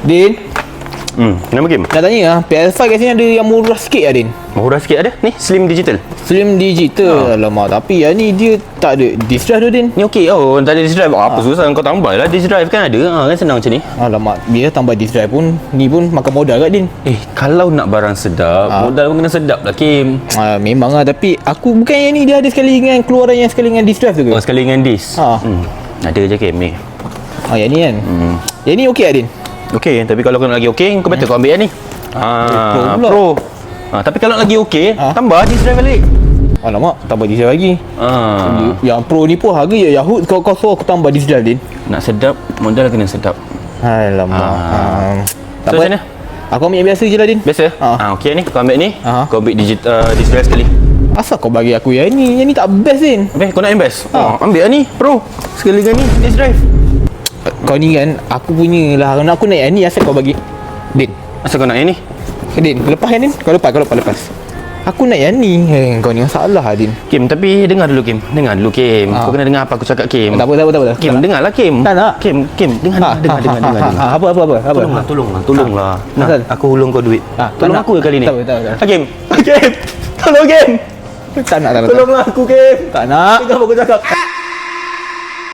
Din, Kenapa Kim? nak tanya PS5 kat sini ada yang murah sikit lah Din. Murah sikit ada? Ni Slim Digital. Slim Digital. Alamak, tapi yang ni dia tak ada disk drive tu Din. Ni okey tak ada disk drive. Apa susah kau tambah lah disk drive kan ada. Kan senang macam ni. Alamak, bila tambah disk drive pun ni pun makan modal kat Din. Kalau nak barang sedap, modal pun kena sedap lah Kim. Memang lah, tapi aku bukan yang ni dia ada sekali dengan keluaran yang sekali dengan disk drive tu ke? Sekali dengan disk. Ada je Kim ni. Yang ni kan. Yang ni okey lah Din. Okey, tapi kalau kau nak lagi okey, kau better kau ambil yang ni. Pro. Tapi kalau lagi okey, tambah disk drive balik. Alamak, tambah disk drive lagi. Yang Pro ni pun harga ya Yahoo. Kau suruh aku tambah disk drive Din. Nak sedap, modal kena sedap. Alamak. Tak So, apa. macam mana? Aku ambil yang biasa je lah Din. Biasa? Okey ni, kau ambil ni. Kau ambil disk drive sekali. Asal kau bagi aku yang ni? Yang ni tak best Din. Habis kau nak yang best? Ambil lah ni, Pro. Sekali dengan ni, disk drive. Kau ni kan, aku punya lah. Kalau aku naik yang ni, asal kau bagi Din. Asal kau nak yang ni? Din, lepas yang ni. Kau lepas. Aku nak yang ni. Kau ni masalah lah Din. Kim, tapi dengar dulu Kim. Kau kena dengar apa aku cakap Kim. Tak apa. Kim, dengarlah Kim. Tak nak. Kim, dengar. Apa? Tolonglah. Nah, Asal? aku hulung kau duit. tak Tolong nak. aku kali ni. Tak apa. Kim. Tolong Kim. Tak nak. Tolonglah aku Kim. Tak nak. Dengar apa aku cakap.